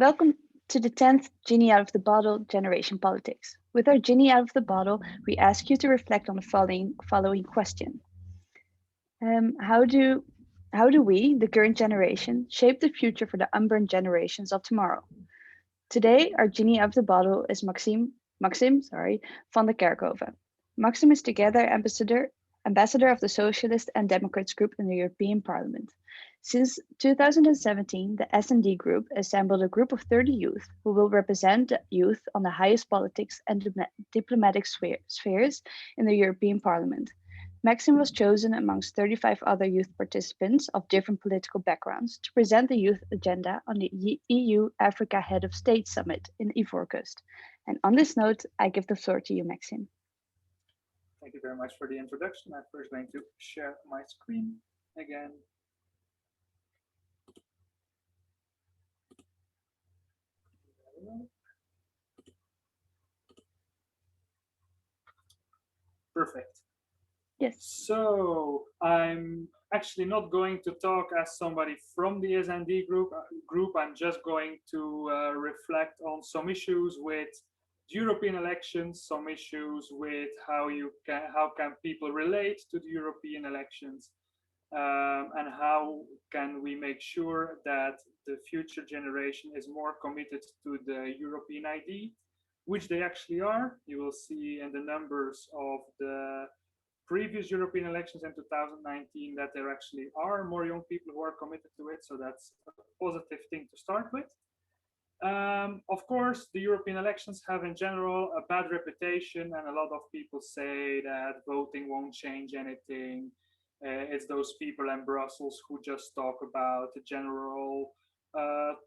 Welcome to the 10th Genie Out of the Bottle Generation Politics. With our Genie Out of the Bottle, we ask you to reflect on the following question. How do we, the current generation, shape the future for the unborn generations of tomorrow? Today, our Genie Out of the Bottle is Maxim Vandekerckhove. Maxim is together ambassador of the Socialists and Democrats Group in the European Parlement. Since 2017, the S&D Group assembled a group of 30 youth who will represent the youth on the highest politics and diplomatic spheres in the European Parliament. Maxim was chosen amongst 35 other youth participants of different political backgrounds to present the youth agenda on the EU-Africa Head of State Summit in Ivoorkust. And on this note, I give the floor to you, Maxim. Thank you very much for the introduction. I'm first going to share my screen again. Perfect. Yes. So I'm actually not going to talk as somebody from the S&D group. I'm just going to reflect on some issues with European elections, some issues with how can people relate to the European elections, and how can we make sure that the future generation is more committed to the European ID, which they actually are. You will see in the numbers of the previous European elections in 2019 that there actually are more young people who are committed to it, so that's a positive thing to start with. Of course, the European elections have in general a bad reputation, and a lot of people say that voting won't change anything. It's those people in Brussels who just talk about the general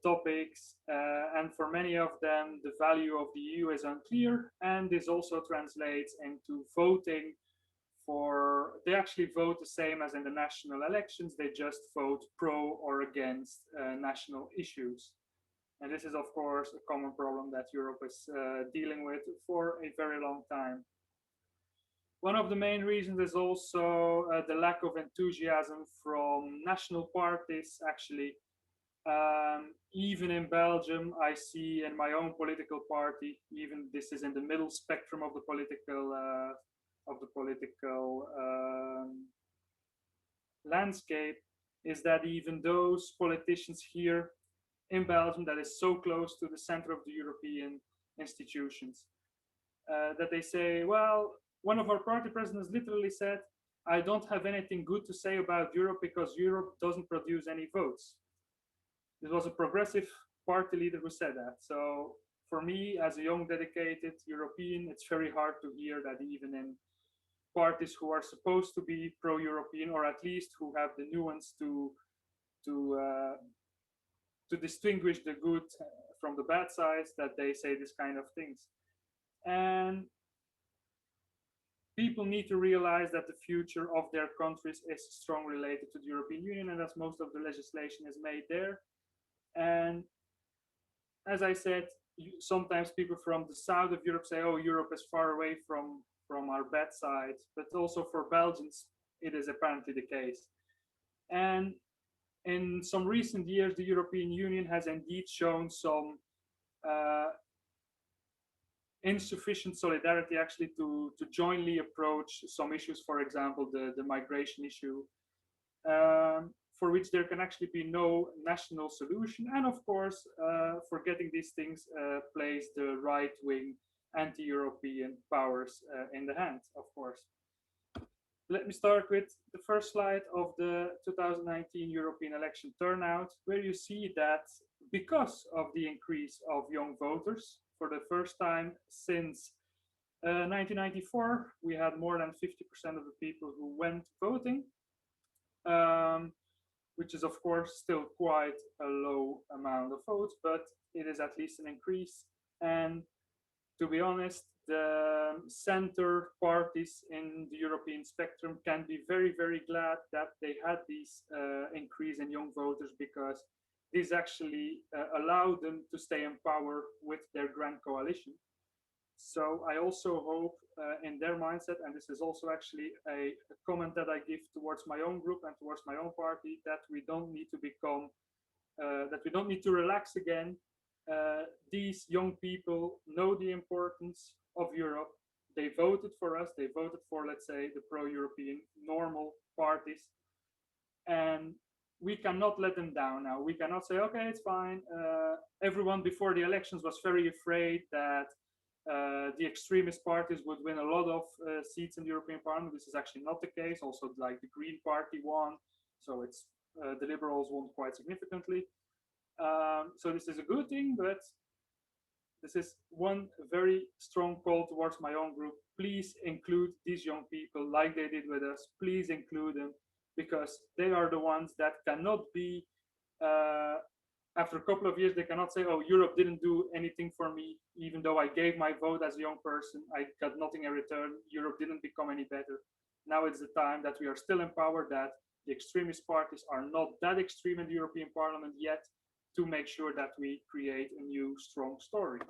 topics, and for many of them, the value of the EU is unclear, and this also translates into voting they actually vote the same as in the national elections. They just vote pro or against national issues. And this is, of course, a common problem that Europe is dealing with for a very long time. One of the main reasons is also the lack of enthusiasm from national parties, actually. Even in Belgium, I see in my own political party, even this is in the middle spectrum of the political landscape, is that even those politicians here in Belgium that is so close to the center of the European institutions, that they say, well, one of our party presidents literally said, I don't have anything good to say about Europe because Europe doesn't produce any votes. This was a progressive party leader who said that. So for me, as a young, dedicated European, it's very hard to hear that even in parties who are supposed to be pro-European, or at least who have the nuance to distinguish the good from the bad sides, that they say this kind of things. And people need to realize that the future of their countries is strongly related to the European Union, and as most of the legislation is made there. And as I said, sometimes people from the south of Europe say, oh, Europe is far away from our bad side, but also for Belgians, it is apparently the case. And in some recent years, the European Union has indeed shown some insufficient solidarity actually to jointly approach some issues, for example, the migration issue, for which there can actually be no national solution. And of course, forgetting these things plays the right-wing anti-European powers in the hand, of course. Let me start with the first slide of the 2019 European election turnout, where you see that because of the increase of young voters, for the first time since 1994, we had more than 50% of the people who went voting, which is of course still quite a low amount of votes, but it is at least an increase. And to be honest, the center parties in the European spectrum can be very, very glad that they had this increase in young voters, because this actually allowed them to stay in power with their grand coalition. So I also hope in their mindset, and this is also actually a comment that I give towards my own group and towards my own party, that we don't need to become, that we don't need to relax again, these young people know the importance of Europe. They voted for us. They voted for, let's say, the pro-European normal parties. And we cannot let them down now. We cannot say, okay, it's fine. Everyone before the elections was very afraid that the extremist parties would win a lot of seats in the European Parliament. This is actually not the case. Also, like the Green Party won, so it's the Liberals won quite significantly. So this is a good thing, but this is one very strong call towards my own group. Please include these young people like they did with us. Please include them, because they are the ones that cannot be, after a couple of years, they cannot say, oh, Europe didn't do anything for me, even though I gave my vote as a young person, I got nothing in return, Europe didn't become any better. Now it's the time that we are still in power, that the extremist parties are not that extreme in the European Parliament yet, to make sure that we create a new strong story.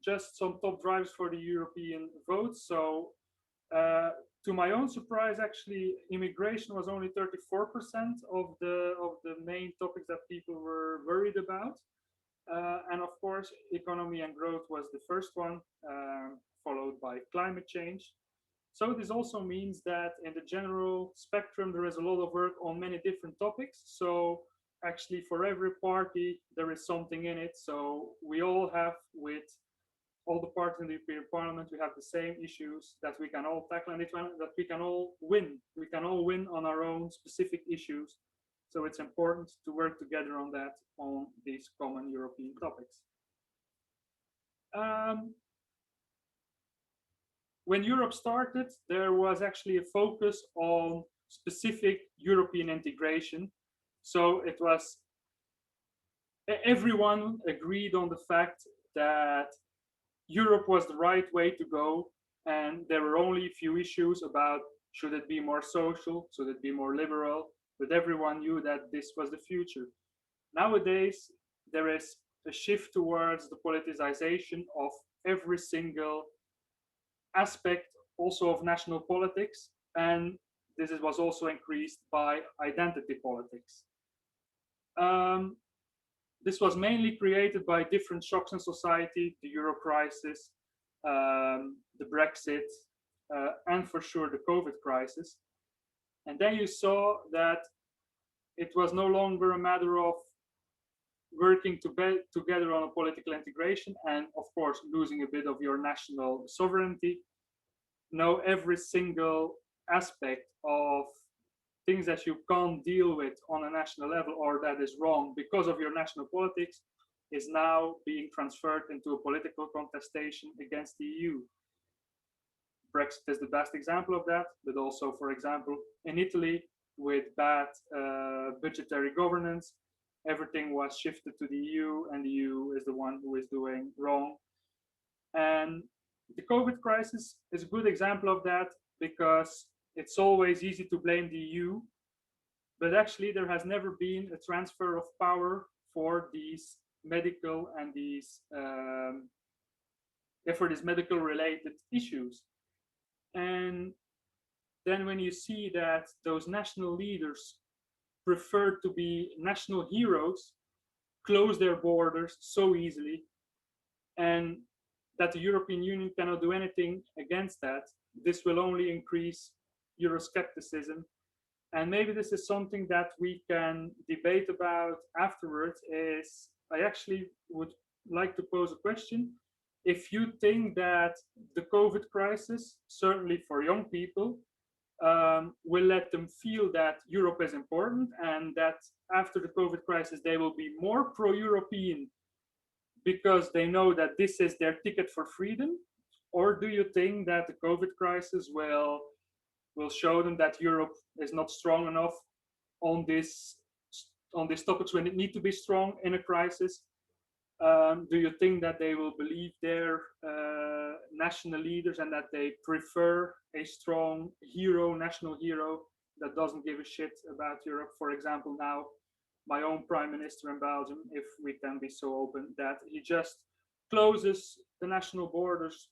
Just some top drivers for the European vote. So to my own surprise, actually, immigration was only 34% of the main topics that people were worried about. And of course, economy and growth was the first one, followed by climate change. So this also means that in the general spectrum, there is a lot of work on many different topics. So actually, for every party, there is something in it. So we all have, with all the parties in the European Parliament, we have the same issues that we can all tackle, and that we can all win. We can all win on our own specific issues. So it's important to work together on that, on these common European topics. When Europe started, there was actually a focus on specific European integration. So it was, everyone agreed on the fact that Europe was the right way to go, and there were only a few issues about should it be more social, should it be more liberal, but everyone knew that this was the future. Nowadays, there is a shift towards the politicization of every single aspect, also of national politics, and this was also increased by identity politics. This was mainly created by different shocks in society, the Euro crisis, the Brexit, and for sure the COVID crisis. And then you saw that it was no longer a matter of working together on a political integration and, of course, losing a bit of your national sovereignty. No, every single aspect of things that you can't deal with on a national level, or that is wrong because of your national politics, is now being transferred into a political contestation against the EU. Brexit is the best example of that, but also, for example, in Italy, with bad budgetary governance, everything was shifted to the EU, and the EU is the one who is doing wrong. And the COVID crisis is a good example of that, because it's always easy to blame the EU, but actually there has never been a transfer of power for these medical and these for these medical related issues. And then when you see that those national leaders prefer to be national heroes, close their borders so easily, and that the European Union cannot do anything against that, this will only increase Euroscepticism. And maybe this is something that we can debate about afterwards. Is I actually would like to pose a question. If you think that the COVID crisis, certainly for young people, will let them feel that Europe is important, and that after the COVID crisis they will be more pro-European because they know that this is their ticket for freedom? Or do you think that the COVID crisis will show them that Europe is not strong enough on these topics when it needs to be strong in a crisis? Do you think that they will believe their national leaders, and that they prefer a strong hero, national hero, that doesn't give a shit about Europe? For example, now my own prime minister in Belgium, if we can be so open, that he just closes the national borders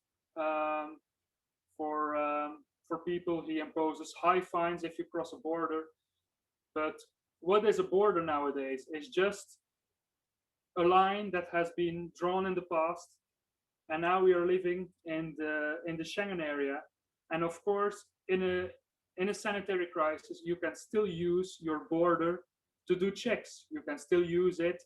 for people. He imposes high fines if you cross a border. But what is a border nowadays? It's just a line that has been drawn in the past, and now we are living in the Schengen area. And of course, in a sanitary crisis, you can still use your border to do checks. You can still use it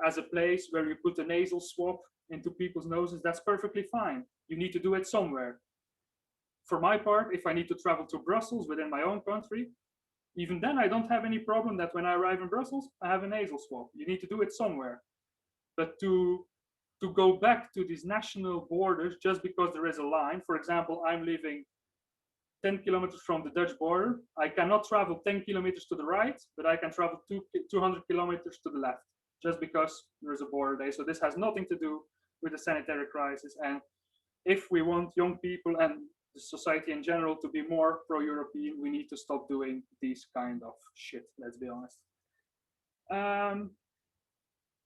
as a place where you put a nasal swab into people's noses. That's perfectly fine. You need to do it somewhere. For my part, if I need to travel to Brussels within my own country, even then I don't have any problem that when I arrive in Brussels, I have a nasal swab. You need to do it somewhere. But to go back to these national borders just because there is a line, for example, I'm living 10 kilometers from the Dutch border. I cannot travel 10 kilometers to the right, but I can travel 200 kilometers to the left just because there is a border there. So this has nothing to do with the sanitary crisis. And if we want young people and the society in general to be more pro-European, we need to stop doing these kind of shit, let's be honest.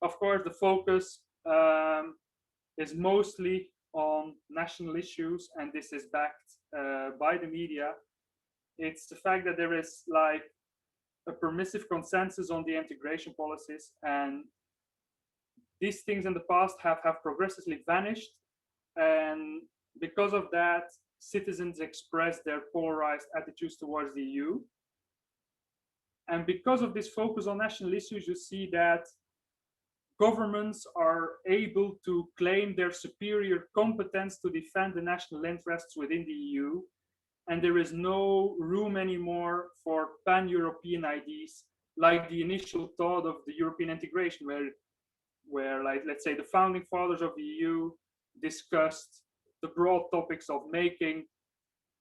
Of course, the focus is mostly on national issues, and this is backed by the media. It's the fact that there is like a permissive consensus on the integration policies, and these things in the past have progressively vanished, and because of that, citizens express their polarized attitudes towards the EU. And because of this focus on national issues, you see that governments are able to claim their superior competence to defend the national interests within the EU. And there is no room anymore for pan-European ideas, like the initial thought of the European integration, where like, let's say, the founding fathers of the EU discussed the broad topics of making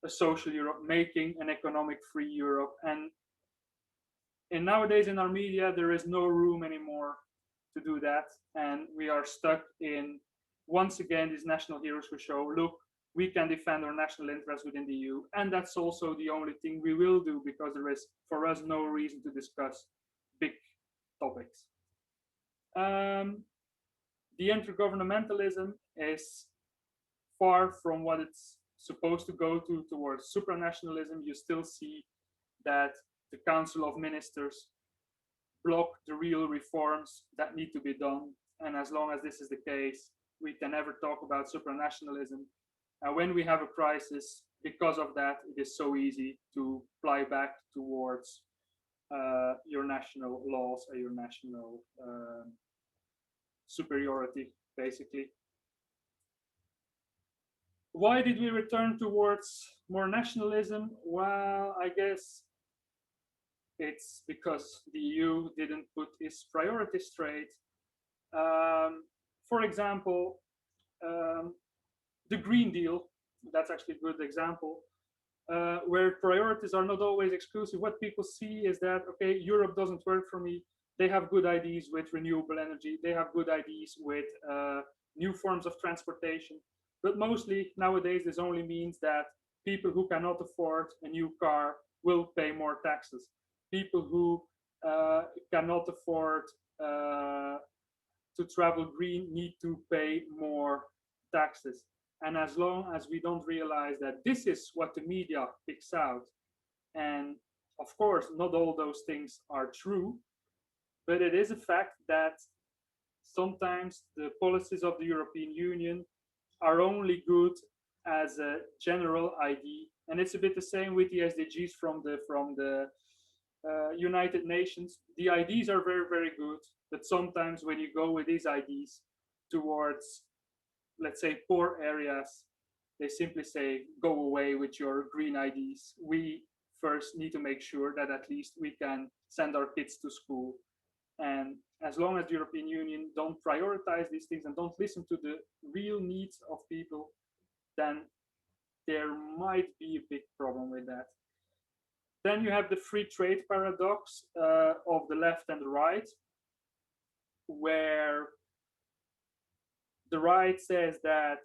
a social Europe, making an economic free Europe. And nowadays in our media, there is no room anymore to do that. And we are stuck in, once again, these national heroes who show, look, we can defend our national interests within the EU. And that's also the only thing we will do, because there is, for us, no reason to discuss big topics. The intergovernmentalism is far from what it's supposed to go to towards supranationalism. You still see that the Council of Ministers block the real reforms that need to be done. And as long as this is the case, we can never talk about supranationalism. And when we have a crisis, because of that, it is so easy to fly back towards your national laws and your national superiority, basically. Why did we return towards more nationalism? Well, I guess it's because the EU didn't put its priorities straight. For example, the Green Deal, that's actually a good example, where priorities are not always exclusive. What people see is that, okay, Europe doesn't work for me. They have good ideas with renewable energy. They have good ideas with new forms of transportation. But mostly nowadays, this only means that people who cannot afford a new car will pay more taxes. People who cannot afford to travel green need to pay more taxes. And as long as we don't realize that this is what the media picks out, and of course, not all those things are true, but it is a fact that sometimes the policies of the European Union are only good as a general ID. And it's a bit the same with the SDGs from the United Nations. The IDs are very, very good, but sometimes when you go with these IDs towards, let's say, poor areas, they simply say, go away with your green IDs. We first need to make sure that at least we can send our kids to school. And as long as the European Union don't prioritize these things and don't listen to the real needs of people, then there might be a big problem with that. Then you have the free trade paradox of the left and the right, where the right says that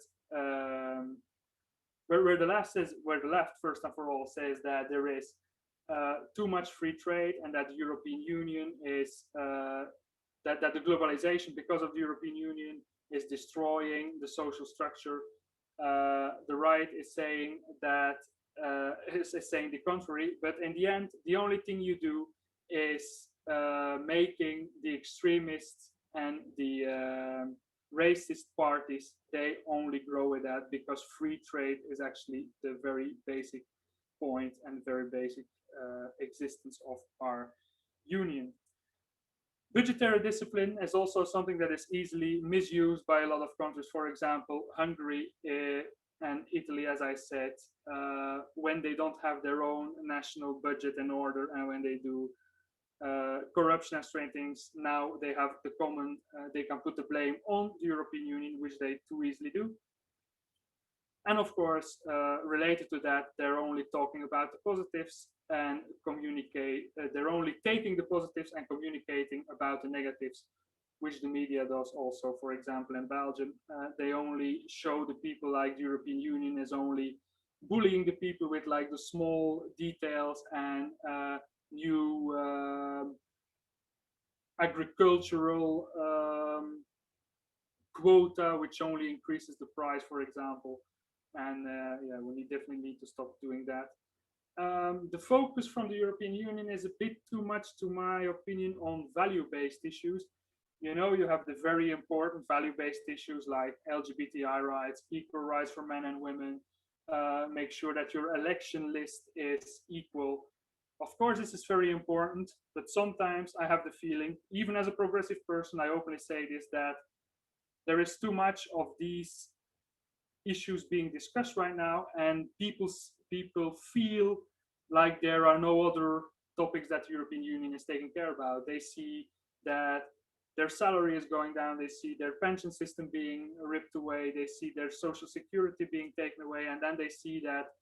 where the left first and for all says that there is too much free trade, and that the European Union is that the globalization, because of the European Union, is destroying the social structure. The right is saying that is saying the contrary, but in the end, the only thing you do is making the extremists and the racist parties, they only grow with that because free trade is actually the very basic point and very basic existence of our union. Budgetary discipline is also something that is easily misused by a lot of countries. For example, Hungary and Italy, as I said, when they don't have their own national budget in order, and when they do corruption and strange things, now they have the common, they can put the blame on the European Union, which they too easily do. And of course, related to that, they're only talking about the positives and communicate, they're only taking the positives and communicating about the negatives, which the media does also. For example, in Belgium, they only show the people like the European Union is only bullying the people with like the small details and new agricultural quota, which only increases the price, for example. And yeah, we definitely need to stop doing that. The focus from the European Union is a bit too much, to my opinion, on value-based issues. You know, you have the very important value-based issues like LGBTI rights, equal rights for men and women, make sure that your election list is equal. Of course, this is very important, but sometimes I have the feeling, even as a progressive person, I openly say this, that there is too much of these issues being discussed right now, and people feel like there are no other topics that the European Union is taking care about. They see that their salary is going down, they see their pension system being ripped away, they see their social security being taken away, and then they see that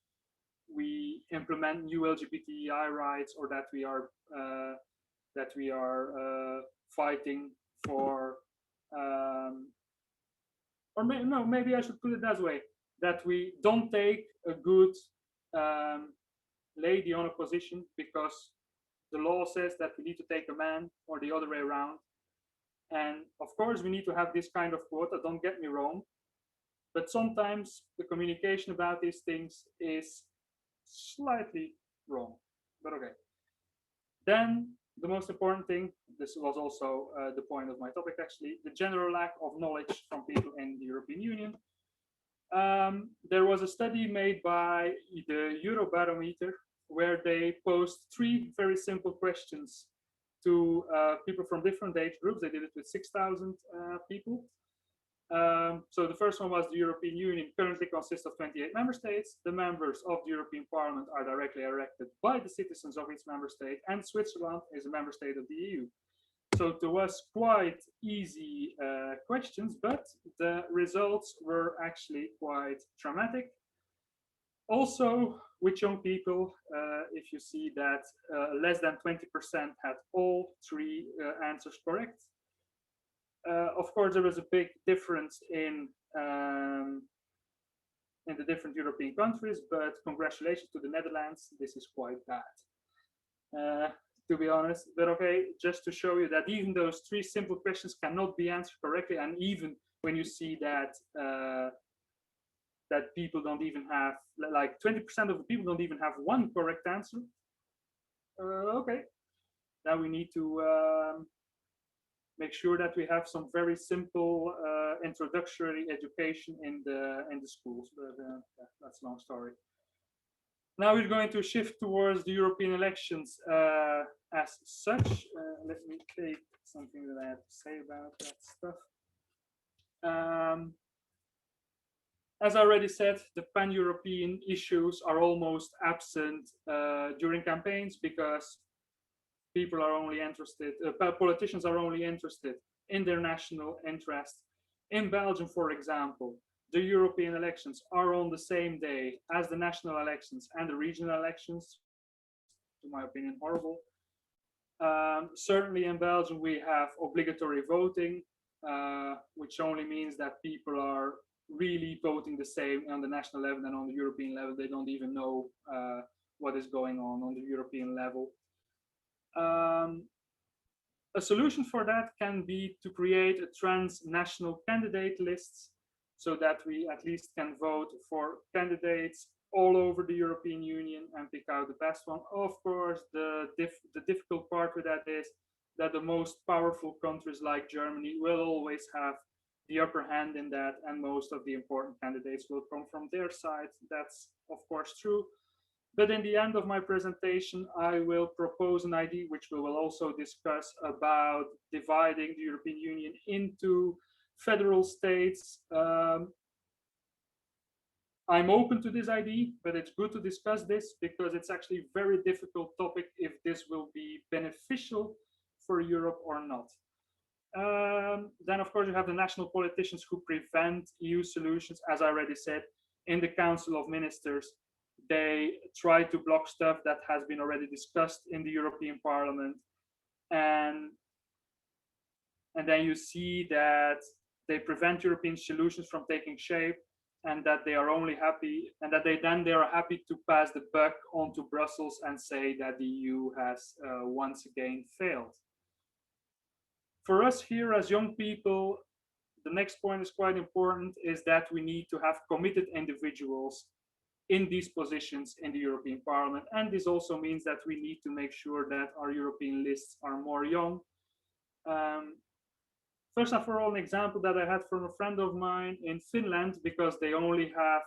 we implement new LGBTI rights, or that we are fighting for maybe I should put it that way, that we don't take a good lady on a position because the law says that we need to take a man, or the other way around. And of course, we need to have this kind of quota, don't get me wrong. But sometimes the communication about these things is slightly wrong. But okay. Then the most important thing, this was also the point of my topic actually, the general lack of knowledge from people in the European Union. There was a study made by the Eurobarometer where they posed 3 very simple questions to people from different age groups. They did it with 6,000 people. So the first one was: the European Union currently consists of 28 member states. The members of the European Parlement are directly elected by the citizens of each member state, and Switzerland is a member state of the EU. So to us, quite easy questions, but the results were actually quite dramatic. Also, with young people, if you see that less than 20% had all 3 answers correct. Of course, there was a big difference in the different European countries, but congratulations to the Netherlands. This is quite bad, to be honest. But okay, just to show you that even those 3 simple questions cannot be answered correctly, and even when you see that that people don't even have, like 20% of the people don't even have 1 correct answer. Okay, now we need to make sure that we have some very simple introductory education in the schools. But that's a long story. Now we're going to shift towards the European elections as such. Let me take something that I have to say about that stuff. As I already said, the pan-European issues are almost absent during campaigns because people are only interested, politicians are only interested in their national interest. In Belgium, for example, the European elections are on the same day as the national elections and the regional elections. To my opinion, horrible. Certainly in Belgium, we have obligatory voting, which only means that people are really voting the same on the national level and on the European level. They don't even know what is going on the European level. A solution for that can be to create a transnational candidate lists, so that we at least can vote for candidates all over the European Union and pick out the best one. Of course, the difficult part with that is that the most powerful countries like Germany will always have the upper hand in that, and most of the important candidates will come from their side. That's of course true. But in the end of my presentation, I will propose an idea which we will also discuss about dividing the European Union into federal states. I'm open to this idea, but it's good to discuss this because it's actually a very difficult topic if this will be beneficial for Europe or not. Then, of course, you have the national politicians who prevent EU solutions. As I already said, in the Council of Ministers, they try to block stuff that has been already discussed in the European Parliament. And then you see that they prevent European solutions from taking shape, and that they are only happy, and that they are happy to pass the buck onto Brussels and say that the EU has once again failed. For us here as young people, the next point is quite important, is that we need to have committed individuals in these positions in the European Parliament. And this also means that we need to make sure that our European lists are more young. First and for all, an example that I had from a friend of mine in Finland, because they only have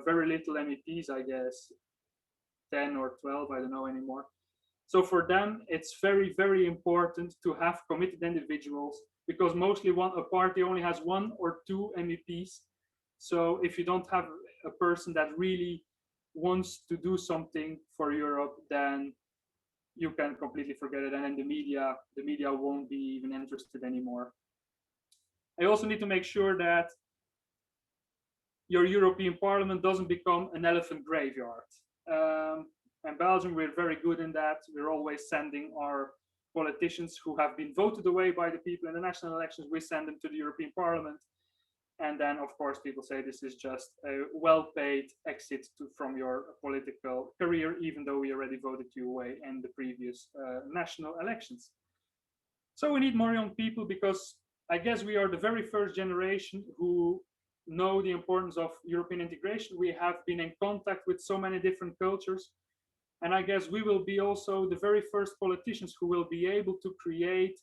very little MEPs, I guess, 10 or 12, I don't know anymore. So for them, it's very, very important to have committed individuals, because mostly a party only has 1 or 2 MEPs. So if you don't have a person that really wants to do something for Europe, then you can completely forget it. And then the media won't be even interested anymore. I also need to make sure that your European Parliament doesn't become an elephant graveyard. In Belgium, we're very good in that. We're always sending our politicians who have been voted away by the people in the national elections, we send them to the European Parliament. And then, of course, people say this is just a well-paid exit from your political career, even though we already voted you away in the previous national elections. So we need more young people, because I guess we are the very first generation who know the importance of European integration. We have been in contact with so many different cultures. And I guess we will be also the very first politicians who will be able to create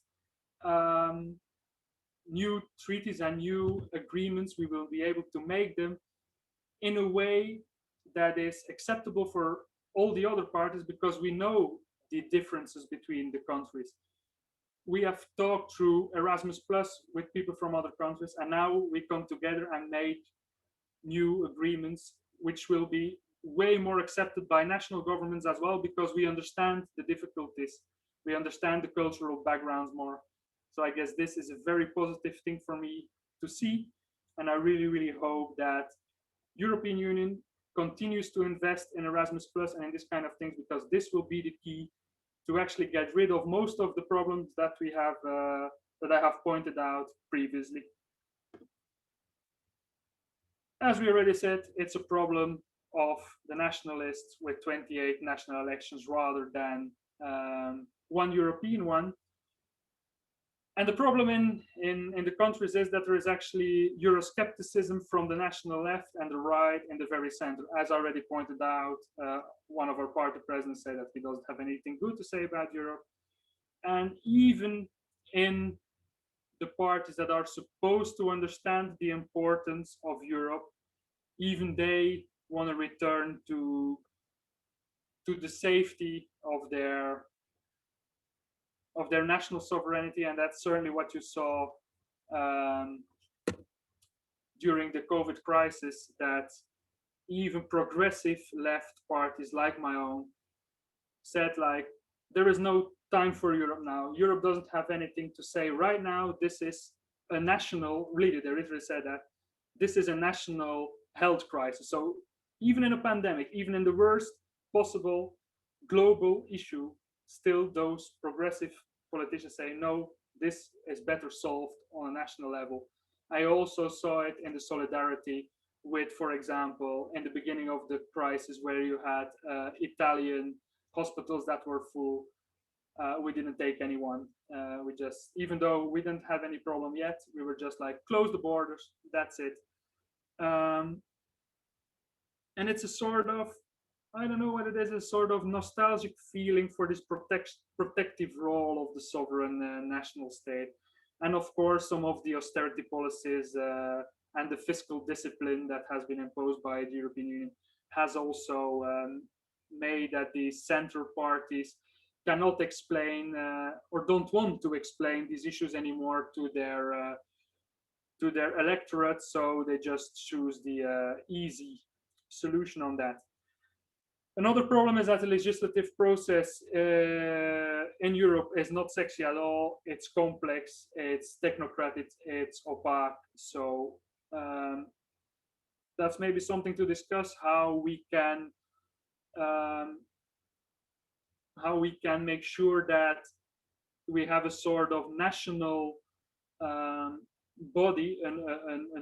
new treaties and new agreements. We will be able to make them in a way that is acceptable for all the other parties, because we know the differences between the countries. We have talked through Erasmus Plus with people from other countries, and now we come together and make new agreements, which will be way more accepted by national governments as well, because we understand the difficulties, we understand the cultural backgrounds more. So I guess this is a very positive thing for me to see, and I really, really hope that European Union continues to invest in Erasmus Plus and in this kind of things, because this will be the key to actually get rid of most of the problems that we have, that I have pointed out previously. As we already said, it's a problem of the nationalists with 28 national elections rather than one European one. And the problem in the countries is that there is actually Euroscepticism from the national left and the right in the very center. As I already pointed out, one of our party presidents said that he doesn't have anything good to say about Europe. And even in the parties that are supposed to understand the importance of Europe, even they want to return to the safety of their national sovereignty, and that's certainly what you saw during the COVID crisis, that even progressive left parties like my own said, like, there is no time for Europe now. Europe doesn't have anything to say right now. This is a national, really, they literally said that, this is a national health crisis. So even in a pandemic, even in the worst possible global issue, still those progressive politicians say, no, this is better solved on a national level. I also saw it in the solidarity with, for example, in the beginning of the crisis, where you had Italian hospitals that were full. We didn't take anyone. We just, even though we didn't have any problem yet, we were just like, close the borders, that's it. And it's a sort of I don't know what it is, a sort of nostalgic feeling for this protective role of the sovereign national state. And of course, some of the austerity policies and the fiscal discipline that has been imposed by the European Union has also made that the center parties cannot explain or don't want to explain these issues anymore to their electorate, so they just choose the easy solution on that. Another problem is that the legislative process in Europe is not sexy at all. It's complex, it's technocratic, it's opaque. So that's maybe something to discuss, how we can make sure that we have a sort of national body, a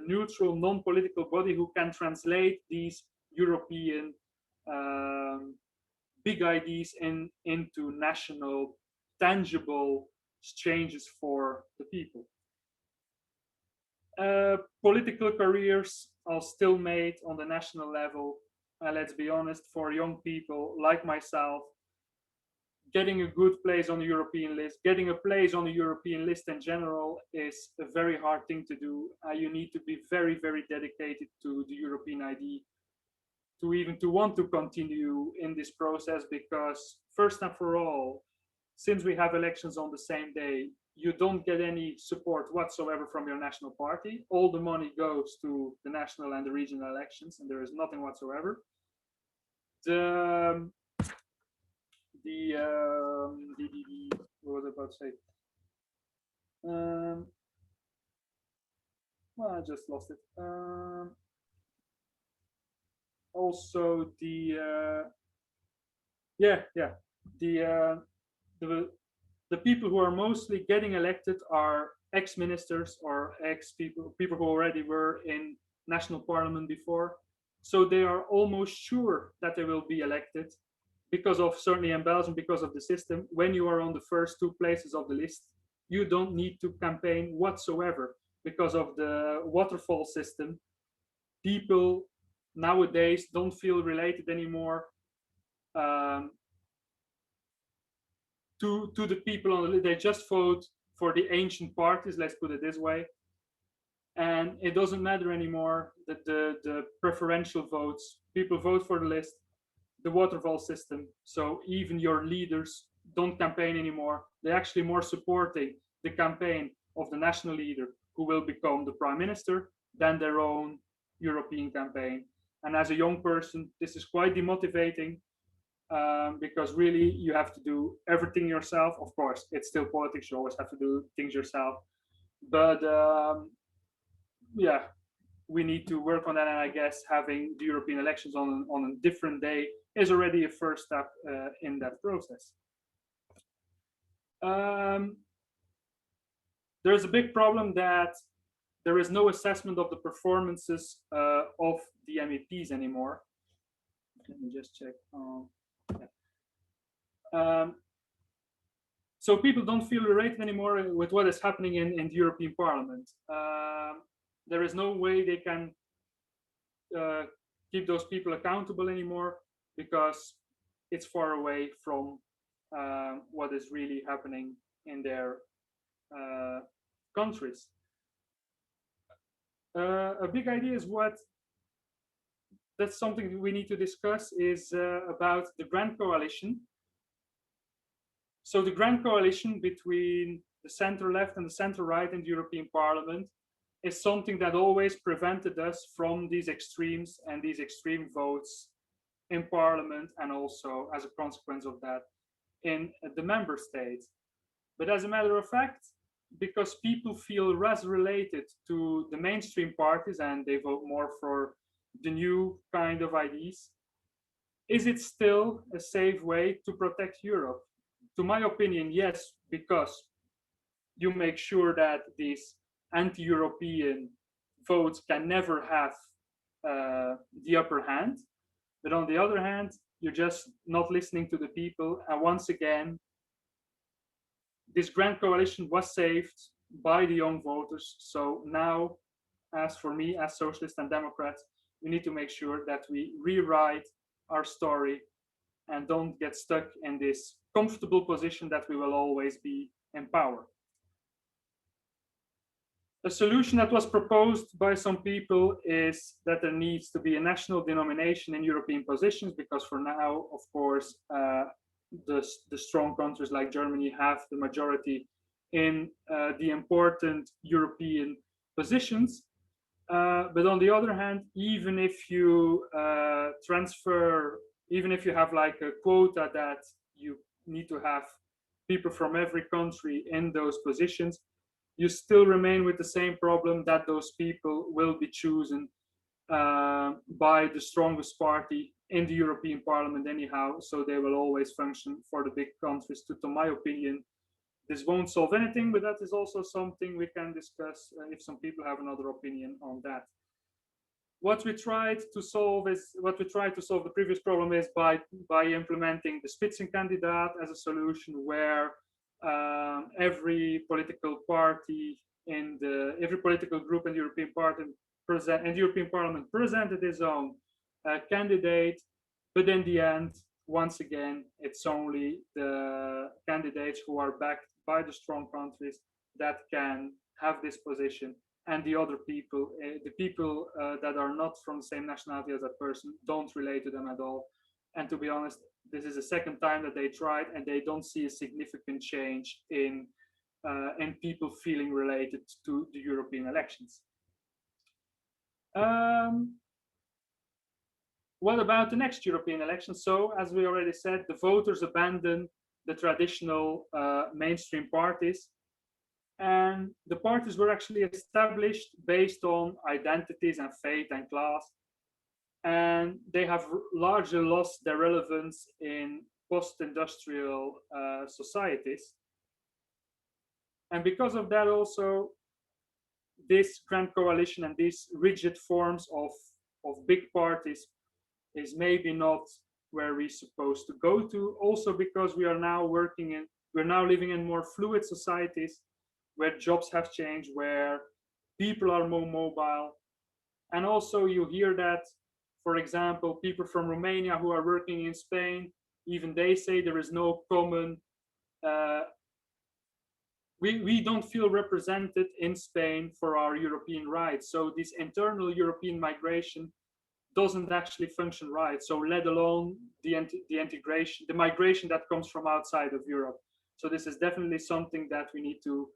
neutral, non-political body who can translate these European big ideas into national, tangible changes for the people. Political careers are still made on the national level. Let's be honest, for young people like myself, getting a good place on the European list, getting a place on the European list in general is a very hard thing to do. You need to be very, very dedicated to the European ID to want to continue in this process, because first and for all, since we have elections on the same day, you don't get any support whatsoever from your national party. All the money goes to the national and the regional elections, and there is nothing whatsoever. What was I about to say? Well, I just lost it. Also, the people who are mostly getting elected are ex-ministers or people who already were in national parliament before. So they are almost sure that they will be elected, because of, certainly in Belgium, because of the system. When you are on the first two places of the list, you don't need to campaign whatsoever because of the waterfall system. People nowadays don't feel related anymore to the people on the list. They just vote for the ancient parties, let's put it this way. And it doesn't matter anymore that the preferential votes, people vote for the list, the waterfall system. So even your leaders don't campaign anymore. They're actually more supporting the campaign of the national leader who will become the prime minister than their own European campaign. And as a young person, this is quite demotivating, because really you have to do everything yourself. Of course, it's still politics. You always have to do things yourself. But yeah, we need to work on that. And I guess having the European elections on a different day is already a first step in that process. There's a big problem that there is no assessment of the performances of the MEPs anymore. Let me just check. So people don't feel related anymore with what is happening in the European Parliament. There is no way they can keep those people accountable anymore, because it's far away from what is really happening in their countries. A big idea is that's something we need to discuss, is about the Grand Coalition. So the Grand Coalition between the center left and the center right in the European Parliament is something that always prevented us from these extremes and these extreme votes in Parliament, and also as a consequence of that in the member states. But as a matter of fact, because people feel less related to the mainstream parties and they vote more for the new kind of ideas, is it still a safe way to protect Europe? To my opinion, yes, because you make sure that these anti-European votes can never have the upper hand. But on the other hand, you're just not listening to the people. And once again, this Grand Coalition was saved by the young voters. So now, as for me, as Socialists and Democrats, we need to make sure that we rewrite our story and don't get stuck in this comfortable position that we will always be in power. A solution that was proposed by some people is that there needs to be a national denomination in European positions, because for now, of course, the strong countries like Germany have the majority in the important European positions. But on the other hand, even if you even if you have like a quota that you need to have people from every country in those positions, you still remain with the same problem that those people will be chosen by the strongest party in the European Parliament anyhow, so they will always function for the big countries. To my opinion, this won't solve anything, but that is also something we can discuss if some people have another opinion on that. What we tried to solve the previous problem is by implementing the Spitzenkandidat as a solution, where every political party every political group in the European Parliament presented his own candidate, but in the end, once again, it's only the candidates who are backed by the strong countries that can have this position, and the other people, the people that are not from the same nationality as that person, don't relate to them at all. And to be honest, this is the second time that they tried, and they don't see a significant change in people feeling related to the European elections. What about the next European elections? So, as we already said, the voters abandoned the traditional mainstream parties, and the parties were actually established based on identities and faith and class, and they have largely lost their relevance in post-industrial societies. And because of that, also, this grand coalition and these rigid forms of big parties is maybe not where we're supposed to go to. Also, because we're now living in more fluid societies, where jobs have changed, where people are more mobile. And also you hear that, for example, people from Romania who are working in Spain, even they say there is no common, we don't feel represented in Spain for our European rights. So this internal European migration doesn't actually function right. So let alone the integration, the migration that comes from outside of Europe. So this is definitely something that we need to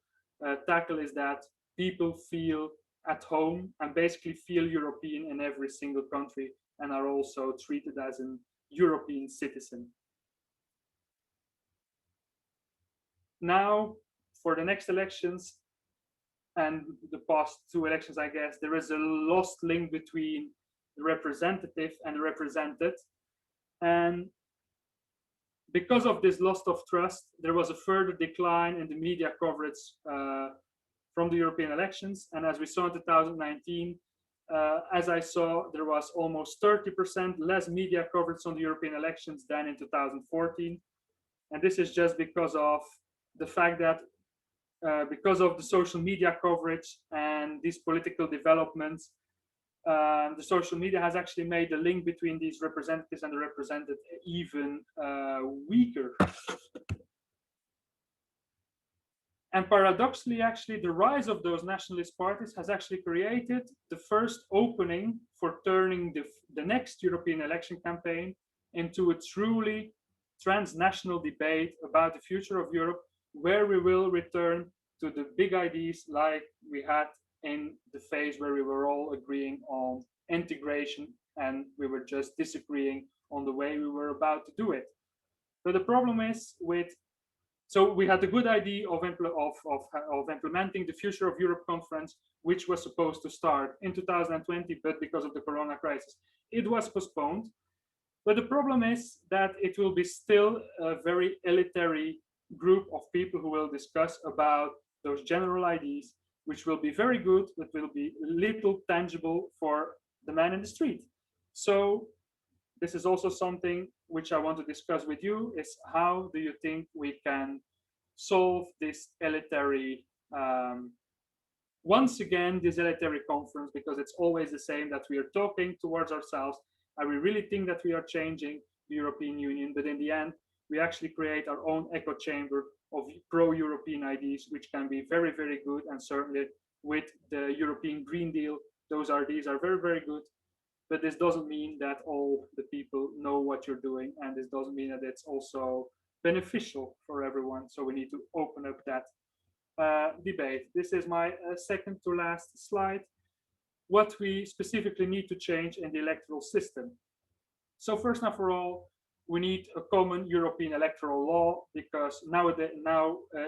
tackle, is that people feel at home and basically feel European in every single country and are also treated as an European citizen. Now, for the next elections and the past two elections, I guess, there is a lost link between the representative and the represented. And because of this loss of trust, there was a further decline in the media coverage from the European elections. And as we saw in 2019, as I saw, there was almost 30% less media coverage on the European elections than in 2014. And this is just because of the fact that because of the social media coverage and these political developments, the social media has actually made the link between these representatives and the represented even weaker. And paradoxically, actually, the rise of those nationalist parties has actually created the first opening for turning the next European election campaign into a truly transnational debate about the future of Europe, where we will return to the big ideas like we had in the phase where we were all agreeing on integration and we were just disagreeing on the way we were about to do it. But the problem is so we had the good idea of implementing the Future of Europe conference, which was supposed to start in 2020, but because of the corona crisis, it was postponed. But the problem is that it will be still a very elitary group of people who will discuss about those general ideas, which will be very good, but will be little tangible for the man in the street. So this is also something which I want to discuss with you, is how do you think we can solve this elitary, once again, this elitary conference, because it's always the same, that we are talking towards ourselves and we really think that we are changing the European Union, but in the end, we actually create our own echo chamber of pro-European ideas, which can be very, very good. And certainly with the European Green Deal, those ideas are very, very good. But this doesn't mean that all the people know what you're doing, and this doesn't mean that it's also beneficial for everyone. So we need to open up that debate. This is my second to last slide. What we specifically need to change in the electoral system. So first and for all, we need a common European electoral law, because now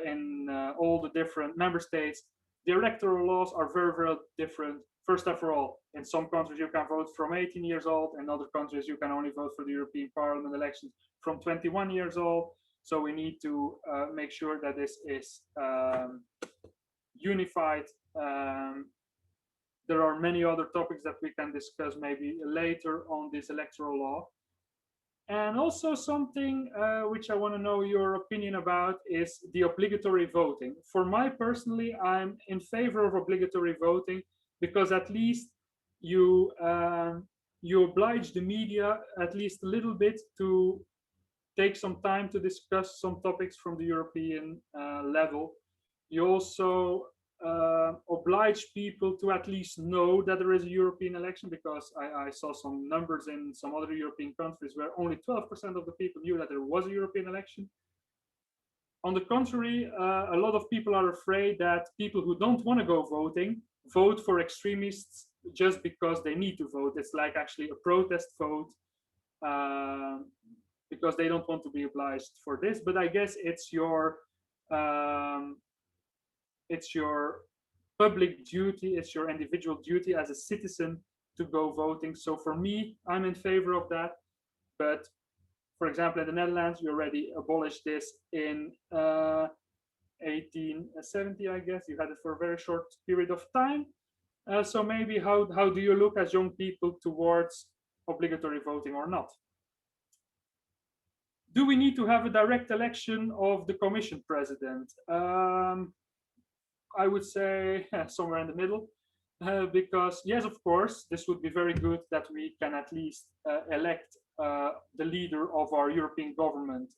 in all the different member states, the electoral laws are very, very different. First and for all, in some countries you can vote from 18 years old, in other countries you can only vote for the European Parliament elections from 21 years old. So we need to make sure that this is unified. There are many other topics that we can discuss maybe later on this electoral law. And also something which I want to know your opinion about is the obligatory voting. For my personally, I'm in favor of obligatory voting, because at least you oblige the media at least a little bit to take some time to discuss some topics from the European level. You also oblige people to at least know that there is a European election, because I saw some numbers in some other European countries where only 12% of the people knew that there was a European election. On the contrary, a lot of people are afraid that people who don't want to go voting vote for extremists just because they need to vote. It's like actually a protest vote, because they don't want to be obliged for this. But I guess it's your public duty, it's your individual duty as a citizen to go voting. So for me, I'm in favor of that. But for example, in the Netherlands, we already abolished this in 1870, I guess. You had it for a very short period of time. So maybe how do you look as young people towards obligatory voting or not? Do we need to have a direct election of the Commission president? I would say somewhere in the middle, because yes, of course, this would be very good that we can at least elect the leader of our European government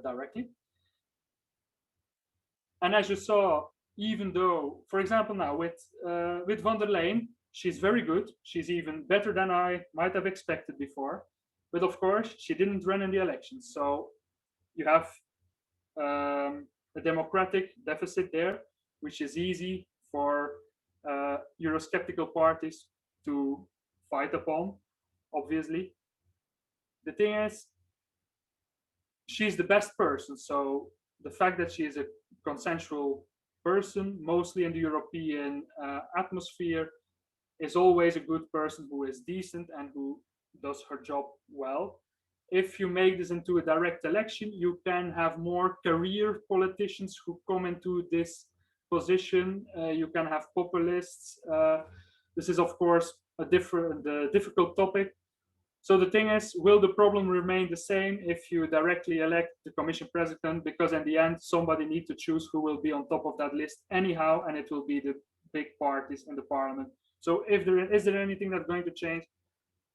directly. And as you saw, even though, for example, now with von der Leyen, she's very good. She's even better than I might have expected before. But of course, she didn't run in the elections. So you have a democratic deficit there, which is easy for Eurosceptical parties to fight upon, obviously. The thing is, she's the best person. So the fact that she is a consensual person, mostly in the European atmosphere, is always a good person who is decent and who does her job well. If you make this into a direct election, you can have more career politicians who come into this position. You can have populists. This is, of course, a difficult topic. So the thing is, will the problem remain the same if you directly elect the Commission president? Because in the end, somebody needs to choose who will be on top of that list anyhow, and it will be the big parties in the parliament. So is there anything that's going to change?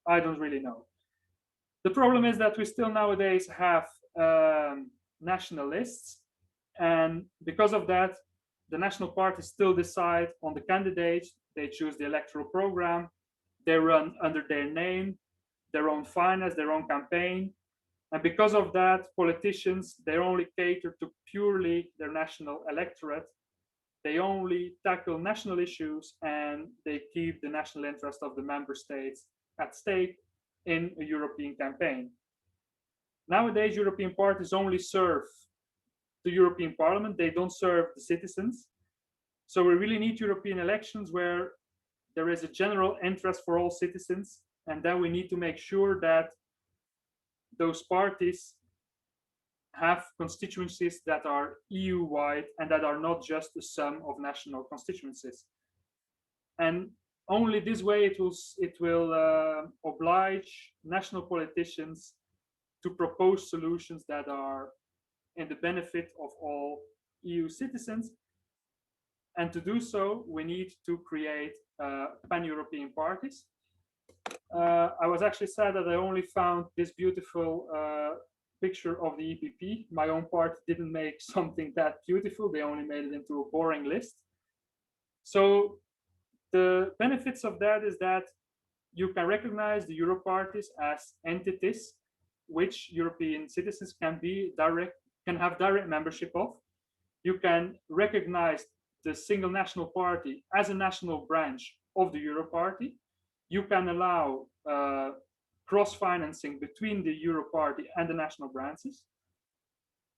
I don't really know. The problem is that we still nowadays have nationalists, and because of that, the national parties still decide on the candidates. They choose the electoral program. They run under their name, their own finance, their own campaign. And because of that, politicians, they only cater to purely their national electorate. They only tackle national issues, and they keep the national interest of the member states at stake in a European campaign. Nowadays, European parties only serve the European Parliament. They don't serve the citizens. So we really need European elections where there is a general interest for all citizens. And then we need to make sure that those parties have constituencies that are EU-wide and that are not just the sum of national constituencies. And only this way it will oblige national politicians to propose solutions that are in the benefit of all EU citizens. And to do so, we need to create pan-European parties. I was actually sad that I only found this beautiful picture of the EPP. My own party didn't make something that beautiful. They only made it into a boring list. So the benefits of that is that you can recognize the Euro parties as entities which European citizens can have direct membership of. You can recognize the single national party as a national branch of the Euro party. You can allow cross-financing between the Euro party and the national branches.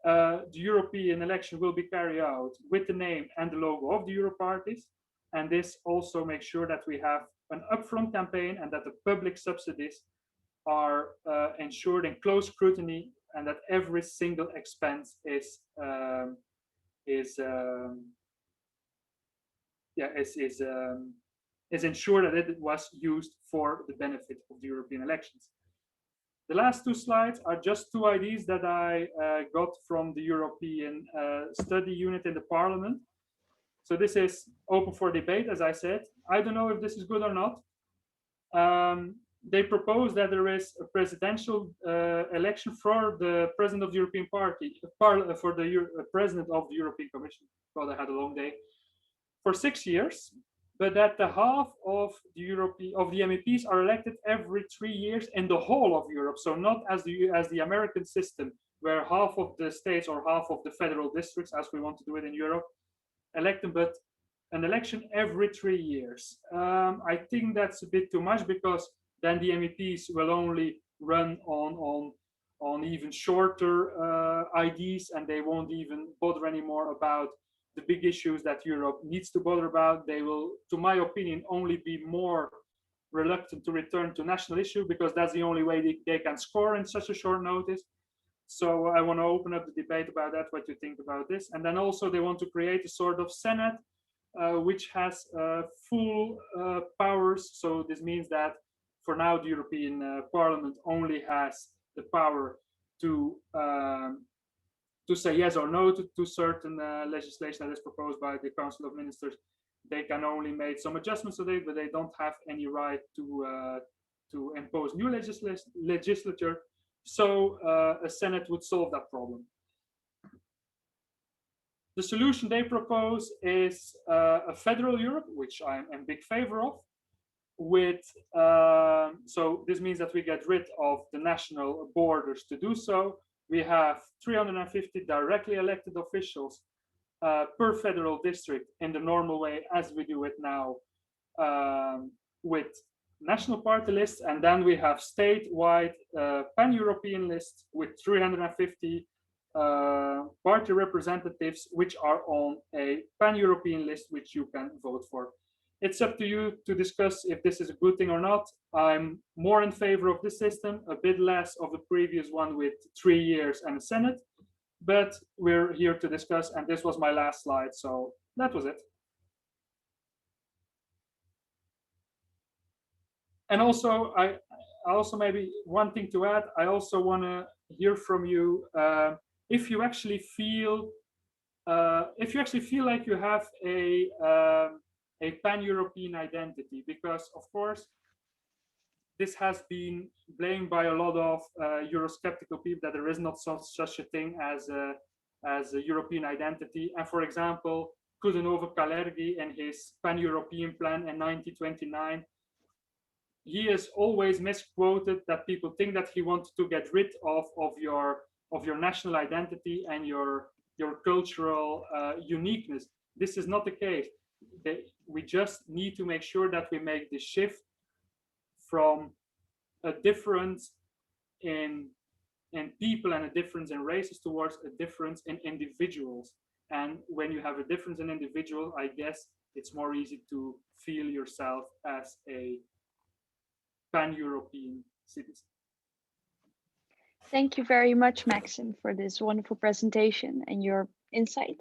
The European election will be carried out with the name and the logo of the Euro parties. And this also makes sure that we have an upfront campaign and that the public subsidies are ensured in close scrutiny and that every single expense is ensured that it was used for the benefit of the European elections. The last two slides are just two ideas that I got from the European study unit in the Parliament. So this is open for debate, as I said. I don't know if this is good or not. They propose that there is a presidential election for the president of the European Party, for the president of the European Commission. God, I had a long day. For 6 years, but that the half of the MEPs are elected every 3 years in the whole of Europe. So not as the American system, where half of the states or half of the federal districts, as we want to do it in Europe, elect them, but an election every 3 years. I think that's a bit too much, because then the MEPs will only run on even shorter ideas, and they won't even bother anymore about the big issues that Europe needs to bother about. They will, to my opinion, only be more reluctant to return to national issue, because that's the only way they can score in such a short notice. So I want to open up the debate about that, what you think about this. And then also they want to create a sort of Senate, which has full powers. So this means that for now, the European Parliament only has the power to say yes or no to certain legislation that is proposed by the Council of Ministers. They can only make some adjustments to it, but they don't have any right to impose new legislature. So a Senate would solve that problem. The solution they propose is a federal Europe, which I'm in big favor of. So this means that we get rid of the national borders to do so. We have 350 directly elected officials per federal district in the normal way as we do it now with national party lists. And then we have statewide pan-European lists with 350 party representatives, which are on a pan-European list, which you can vote for. It's up to you to discuss if this is a good thing or not. I'm more in favor of this system, a bit less of the previous one with 3 years and a Senate, but we're here to discuss, and this was my last slide, so that was it. And also, I also maybe one thing to add, I also want to hear from you if you actually feel like you have a pan-European identity, because of course this has been blamed by a lot of Eurosceptical people that there is not such a thing as a European identity. And for example, Coudenhove-Kalergi in his pan-European plan in 1929, he is always misquoted that people think that he wanted to get rid of your national identity and your cultural uniqueness. This is not the case. We just need to make sure that we make the shift from a difference in people and a difference in races towards a difference in individuals. And when you have a difference in individual, I guess it's more easy to feel yourself as a pan-European citizen. Thank you very much, Maxim, for this wonderful presentation and your insight.